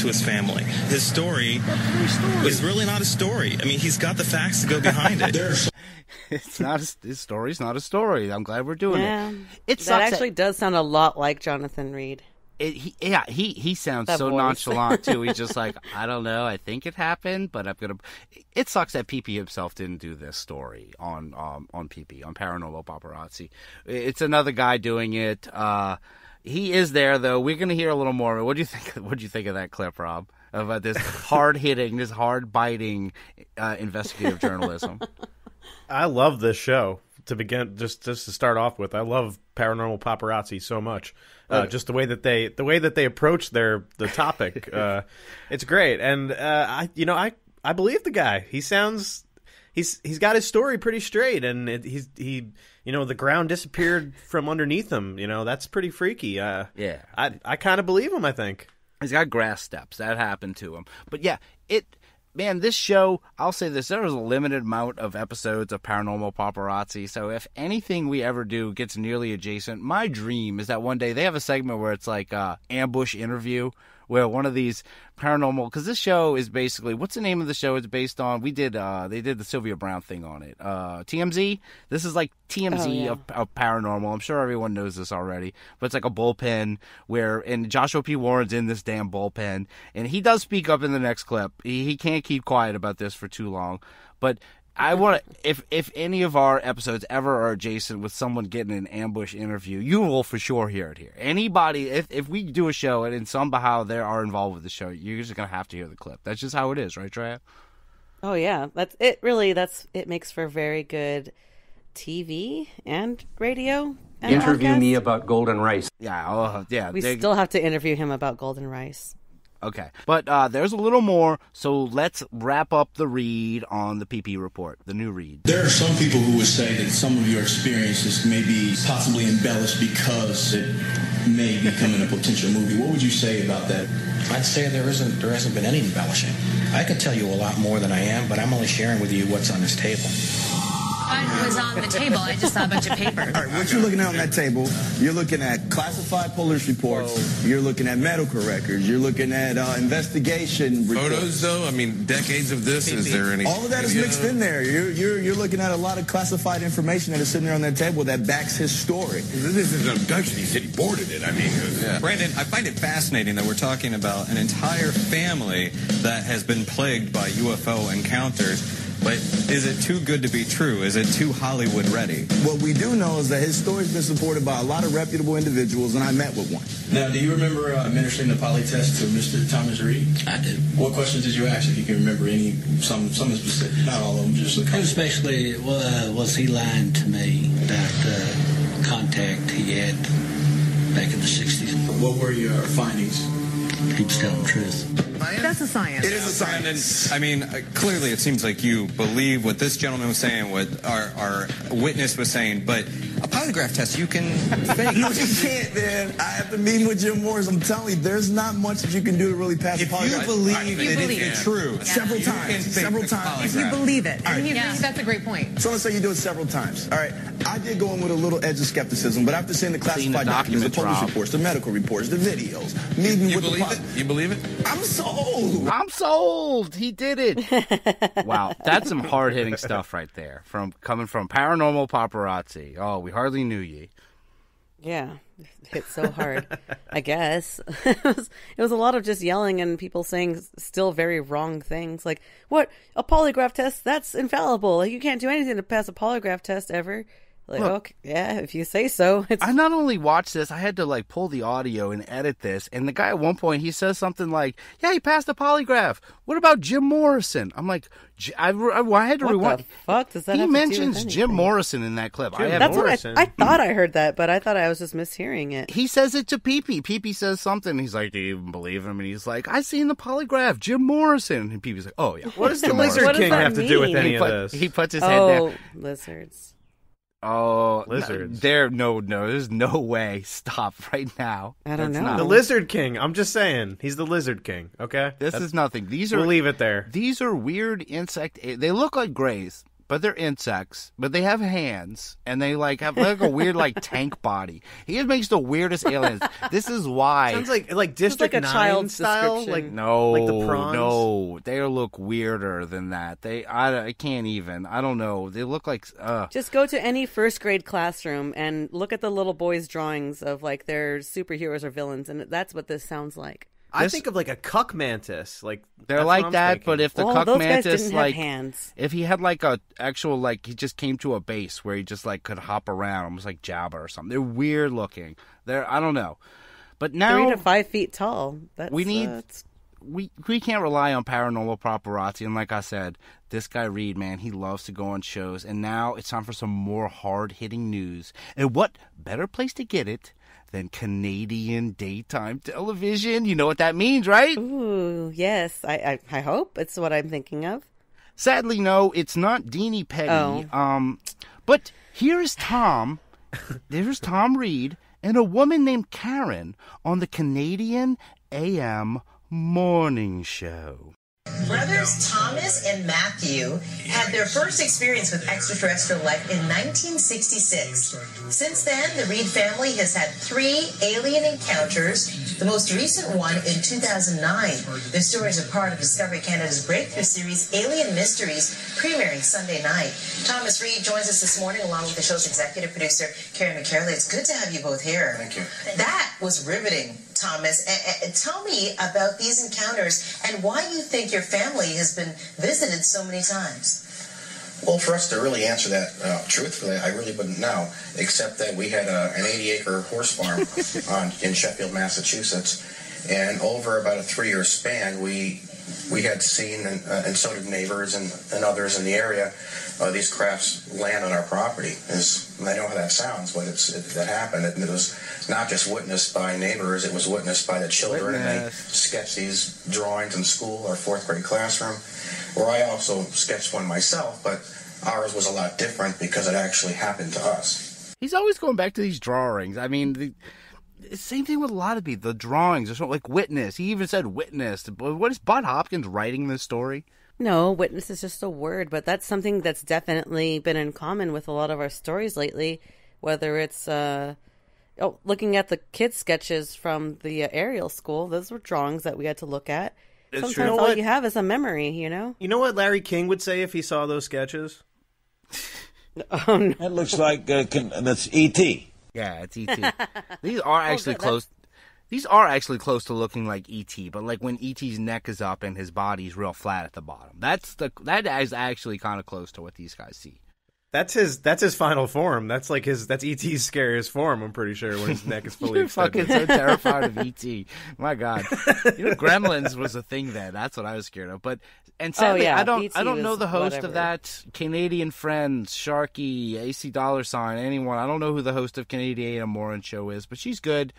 to his family. His story is really not a story. I mean, he's got the facts to go behind it. His story's not a story. I'm glad we're doing it. That actually does sound a lot like Jonathan Reed. He sounds that so voice. nonchalant too. He's just like, I don't know. I think it happened, but I'm gonna. It sucks that PP himself didn't do this story on PP on Paranormal Paparazzi. It's another guy doing it. He is there though. We're gonna hear a little more. What do you think? What do you think of that clip, Rob? About this hard hitting, this hard biting investigative journalism. I love this show. To begin, just to start off with, I love Paranormal Paparazzi so much. Just the way that they approach the topic, it's great. And I believe the guy. He sounds he's got his story pretty straight, and the ground disappeared from underneath him. That's pretty freaky. I kind of believe him. I think he's got grass steps that happened to him. But yeah, Man, this show, I'll say this, there is a limited amount of episodes of Paranormal Paparazzi, so if anything we ever do gets nearly adjacent, my dream is that one day they have a segment where it's like ambush interview, where one of these paranormal, because this show is basically, what's the name of the show it's based on? They did the Sylvia Brown thing on it. TMZ? This is like TMZ of paranormal. I'm sure everyone knows this already, but it's like a bullpen and Joshua P. Warren's in this damn bullpen, and he does speak up in the next clip. He can't keep quiet about this for too long, but I want to, if any of our episodes ever are adjacent with someone getting an ambush interview, you will for sure hear it here. Anybody, if we do a show and somehow they are involved with the show, you're just going to have to hear the clip. That's just how it is, right, Drea? Oh, yeah. That's it. Really, it makes for very good TV and radio. And interview podcast. me about golden rice. Yeah, yeah. We still have to interview him about golden rice. Okay, but there's a little more, so let's wrap up the read on the PP report, the new read. There are some people who would say that some of your experiences may be possibly embellished because it may become in a potential movie. What would you say about that? I'd say there hasn't been any embellishing. I could tell you a lot more than I am, but I'm only sharing with you what's on this table. What was on the table? I just saw a bunch of paper. All right, what you're looking at on that table, you're looking at classified police reports, you're looking at medical records, you're looking at investigation reports. Photos, though? I mean, decades of this. Is there any? All of that is mixed in there. You're looking at a lot of classified information that is sitting there on that table that backs his story. This is an abduction. He said he boarded it. I mean, Brandon, I find it fascinating that we're talking about an entire family that has been plagued by UFO encounters. But is it too good to be true? Is it too Hollywood ready? What we do know is that his story's been supported by a lot of reputable individuals, and I met with one. Now, do you remember administering the poly test to Mr. Thomas Reed? I did. What questions did you ask, if you can remember any, some specific, not all of them, just a couple? It was basically, was he lying to me that contact he had back in the 60s? What were your findings? He was telling the truth. That's a science. It is a science. I mean, clearly it seems like you believe what this gentleman was saying, what our witness was saying, but a polygraph test you can fake. No, you can't, man. I have to meet with Jim Morris. I'm telling you, there's not much that you can do to really pass a polygraph. If you believe that it's true. Several times. If you believe it. Right. That's a great point. So let's say you do it several times. All right. I did go in with a little edge of skepticism, but after seeing the classified documents, the police reports, the medical reports, the videos, meeting with the You believe it? I'm sold. I'm sold. He did it. Wow, that's some hard-hitting stuff right there, coming from Paranormal Paparazzi. Oh, we hardly knew ye. Yeah, hit so hard. I guess it was a lot of just yelling and people saying still very wrong things. Like, what, a polygraph test? That's infallible. Like, you can't do anything to pass a polygraph test ever. Like, look, okay, yeah, if you say so. I not only watched this, I had to pull the audio and edit this. And the guy at one point, he says something like, yeah, he passed a polygraph. What about Jim Morrison? I'm like, I had to rewind. What the fuck does that He have to do with mentions anything? Jim Morrison in that clip. That's Morrison. What I thought I heard that, but I thought I was just mishearing it. He says it to Pee-Pee. Pee-Pee says something. He's like, do you even believe him? And he's like, I seen the polygraph, Jim Morrison. And Pee-Pee's like, oh, yeah. What does the Lizard King have to do with any of this? He puts his head down. Oh, lizards. Oh, lizards. There's no way. Stop right now. I don't know. The Lizard King. I'm just saying. He's the Lizard King, okay? This is nothing. We'll leave it there. These are weird insect. They look like grays. but they're insects, but they have hands, and they have like a weird tank body. He makes the weirdest aliens. This is why. Sounds like District like a 9 child's style. description. No, like the prawns. No, they look weirder than that. I can't even. I don't know. They look like. Just go to any first grade classroom and look at the little boys' drawings of their superheroes or villains, and that's what this sounds like. I think of a cuck mantis. They're like that, but if the cuck those mantis guys didn't have hands. if he had a actual he just came to a base where he just could hop around, almost like Jabba or something. They're weird looking. I don't know, but now 3 to 5 feet tall. We need. We can't rely on paranormal paparazzi, and like I said, this guy Reed, man, he loves to go on shows, and now it's time for some more hard-hitting news. And what better place to get it than Canadian daytime television? You know what that means, right? Ooh, yes. I hope it's what I'm thinking of. Sadly, no, it's not Deanie Petty. Oh. But here's Tom. There's Tom Reed and a woman named Karen on the Canadian AM morning show. Brothers Thomas and Matthew had their first experience with extraterrestrial life in 1966. Since then, the Reed family has had 3 alien encounters, the most recent one in 2009. Their stories are part of Discovery Canada's breakthrough series, Alien Mysteries, premiering Sunday night. Thomas Reed joins us this morning along with the show's executive producer, Karen McCarley. It's good to have you both here. Thank you. That was riveting, Thomas. Tell me about these encounters and why you think your family has been visited so many times. Well, for us to really answer that truthfully, I really wouldn't know, except that we had an 80-acre horse farm in Sheffield, Massachusetts, and over about a 3-year span, we had seen, and so did neighbors and others in the area, these crafts land on our property. I know how that sounds, but that happened. It was not just witnessed by neighbors, it was witnessed by the children, and they sketched these drawings in school, our 4th grade classroom, where I also sketched one myself, but ours was a lot different because it actually happened to us. He's always going back to these drawings. I mean, the same thing with a lot of people. The drawings are sort of like Witness. He even said Witness. What is Bud Hopkins writing this story? No, witness is just a word, but that's something that's definitely been in common with a lot of our stories lately, whether it's looking at the kids' sketches from the aerial school. Those were drawings that we had to look at. It's Sometimes true. You know all what? you have is a memory, you know? You know what Larry King would say if he saw those sketches? Oh, no. That looks like that's E.T. Yeah, it's E.T. These are actually close. These are actually close to looking like E.T., but when E.T.'s neck is up and his body's real flat at the bottom. That is actually kind of close to what these guys see. That's his final form. That's E.T.'s scariest form, I'm pretty sure, when his neck is fully You're extended. fucking so terrified of E.T. My God. Gremlins was a thing then. That's what I was scared of. And sadly, yeah, I don't E.T. know the host whatever. of that. Canadian Friends, Sharky, AC $, anyone. I don't know who the host of Canadian AM Moran show is, but she's good.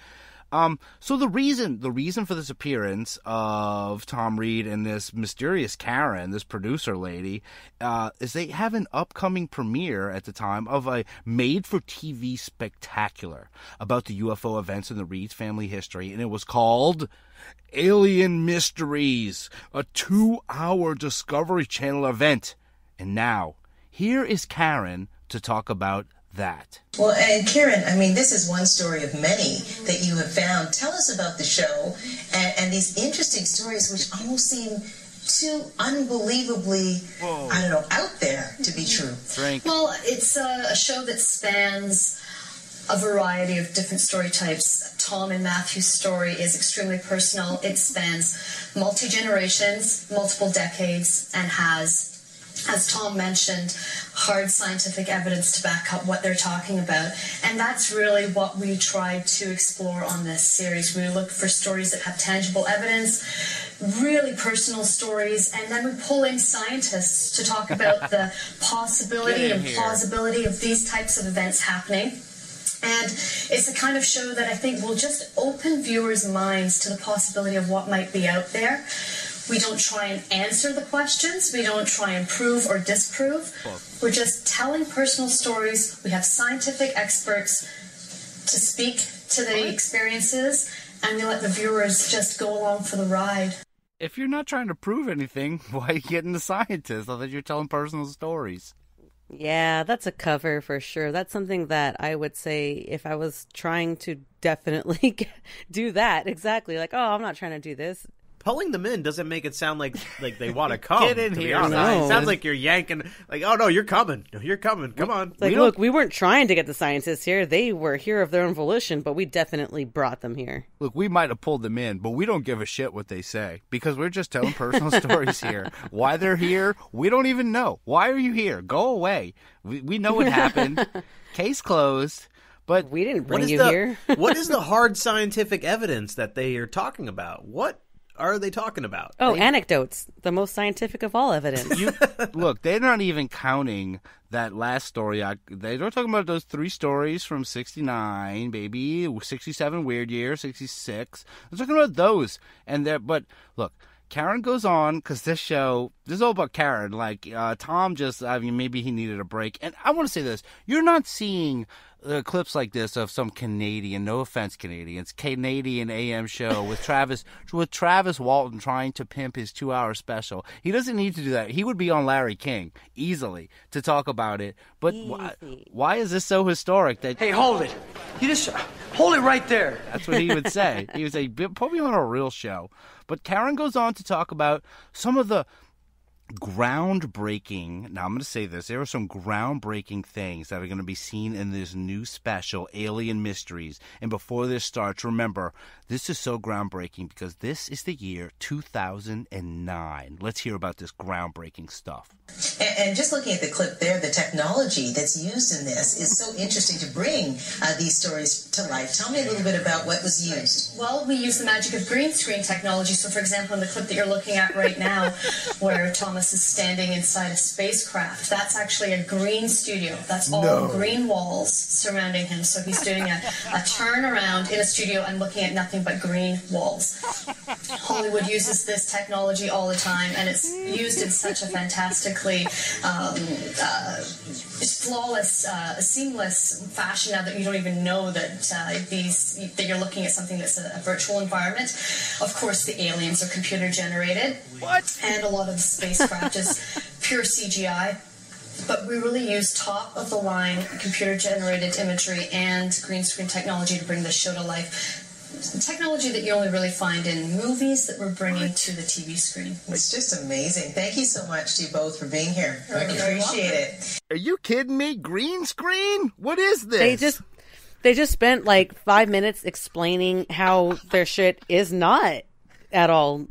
So the reason for this appearance of Tom Reed and this mysterious Karen, this producer lady, is they have an upcoming premiere at the time of a made-for-TV spectacular about the UFO events in the Reed family history, and it was called Alien Mysteries, a 2-hour Discovery Channel event. And now, here is Karen to talk about that. Well, and Karen, I mean, this is one story of many that you have found. Tell us about the show and these interesting stories which almost seem too unbelievably, out there to be true. Frank. Well, it's a show that spans a variety of different story types. Tom and Matthew's story is extremely personal. It spans multi-generations, multiple decades, and has, as Tom mentioned, hard scientific evidence to back up what they're talking about. And that's really what we tried to explore on this series. We looked for stories that have tangible evidence, really personal stories, and then we pull in scientists to talk about the possibility and plausibility of these types of events happening. And it's the kind of show that I think will just open viewers' minds to the possibility of what might be out there. We don't try and answer the questions. We don't try and prove or disprove. We're just telling personal stories. We have scientific experts to speak to the experiences, and we let the viewers just go along for the ride. If you're not trying to prove anything, why are you getting the scientists? I thought you're telling personal stories. Yeah, that's a cover for sure. That's something that I would say if I was trying to definitely do that. Exactly. Like, oh, I'm not trying to do this. Pulling them in doesn't make it sound like they want to come. Get in here. No. It sounds like you're yanking. Like, oh no, you're coming. No, you're coming. Come on. Like, look, we weren't trying to get the scientists here. They were here of their own volition, but we definitely brought them here. Look, we might have pulled them in, but we don't give a shit what they say because we're just telling personal stories here. Why they're here, we don't even know. Why are you here? Go away. We know what happened. Case closed. But we didn't bring you here. What is the hard scientific evidence that they are talking about? What are they talking about? Oh, anecdotes. The most scientific of all evidence. Look, they're not even counting that last story. They're talking about those 3 stories from 69, baby, 67, weird year, 66. They're talking about those. But look, Karen goes on because this is all about Karen. Like, Tom maybe he needed a break. And I want to say this. You're not seeing clips like this of some Canadian, no offense Canadians, Canadian AM show with Travis Walton trying to pimp his 2-hour special. He doesn't need to do that. He would be on Larry King easily to talk about it. But why is this so historic? Hey, hold it. You just hold it right there. That's what he would say. He would say, put me on a real show. But Karen goes on to talk about some of the groundbreaking, now I'm going to say this, there are some groundbreaking things that are going to be seen in this new special, Alien Mysteries. And before this starts, remember, this is so groundbreaking because this is the year 2009. Let's hear about this groundbreaking stuff. And just looking at the clip there, the technology that's used in this is so interesting to bring these stories to life. Tell me a little bit about what was used. Well, we use the magic of green screen technology. So, for example, in the clip that you're looking at right now, where Thomas is standing inside a spacecraft, that's actually a green studio. That's all green walls surrounding him. So he's doing a turnaround in a studio and looking at nothing but green walls. Hollywood uses this technology all the time, and it's used in such a fantastically flawless, seamless fashion now that you don't even know that that you're looking at something that's a virtual environment. Of course, the aliens are computer generated. What? And a lot of the spacecraft is pure CGI. But we really use top-of-the-line computer-generated imagery and green screen technology to bring this show to life. Technology that you only really find in movies that we're bringing to the TV screen. It's just amazing. Thank you so much to you both for being here. I appreciate it. Are you kidding me? Green screen? What is this? They just spent like 5 minutes explaining how their shit is not at all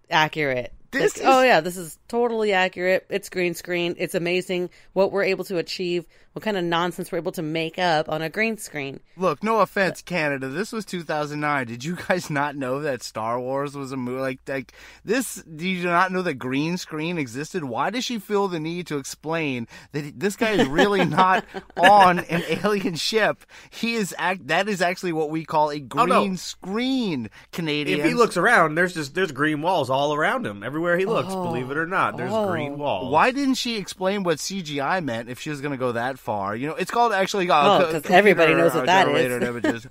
accurate. This is totally accurate. It's green screen. It's amazing what we're able to achieve, what kind of nonsense we're able to make up on a green screen. Look, no offense, Canada. This was 2009. Did you guys not know that Star Wars was a movie like this? Did you not know that green screen existed? Why does she feel the need to explain that this guy is really not on an alien ship? That is actually what we call a green screen, Canadian. If he looks around, there's green walls all around him. Everywhere he looks, believe it or not, there's green walls. Why didn't she explain what CGI meant if she was going to go that far? You know, it's called actually. Because everybody knows what that is. Images.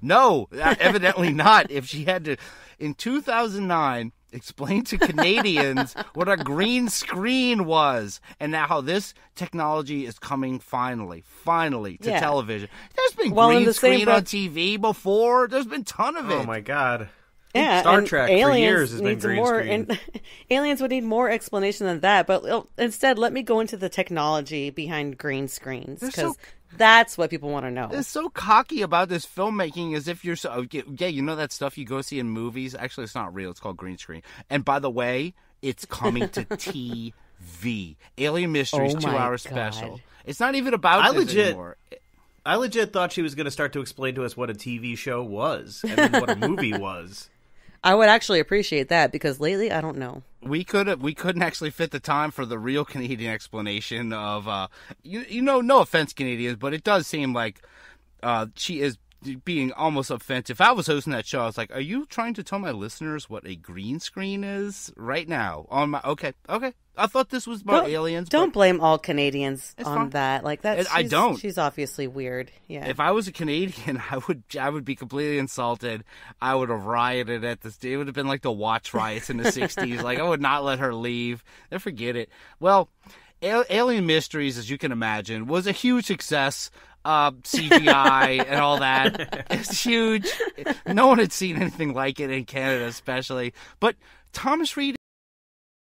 No, evidently not. If she had to, in 2009, explain to Canadians what a green screen was, and now how this technology is coming finally to television. There's been green screen on TV before. There's been a ton of it. Oh my God. Yeah, Star Trek for years has been green screen. Aliens would need more explanation than that, but instead, let me go into the technology behind green screens, because that's what people want to know. They're so cocky about this filmmaking, as if you're so... Yeah, you know that stuff you go see in movies? Actually, it's not real. It's called green screen. And by the way, it's coming to TV. Alien Mysteries 2-hour special. It's not even about this anymore. I legit thought she was going to start to explain to us what a TV show was, and then what a movie was. I would actually appreciate that, because lately I don't know. We couldn't actually fit the time for the real Canadian explanation of no offense, Canadians, but it does seem like she is being almost offensive. If I was hosting that show, I was like, are you trying to tell my listeners what a green screen is right now? Okay. I thought this was about aliens. Don't blame all Canadians on that. Like that. I don't. She's obviously weird. Yeah. If I was a Canadian, I would be completely insulted. I would have rioted at this. It would have been like the Watch riots in the 60s. Like, I would not let her leave. Forget it. Well, Alien Mysteries, as you can imagine, was a huge success. CGI and all that. It's huge. No one had seen anything like it in Canada, especially. But Thomas Reed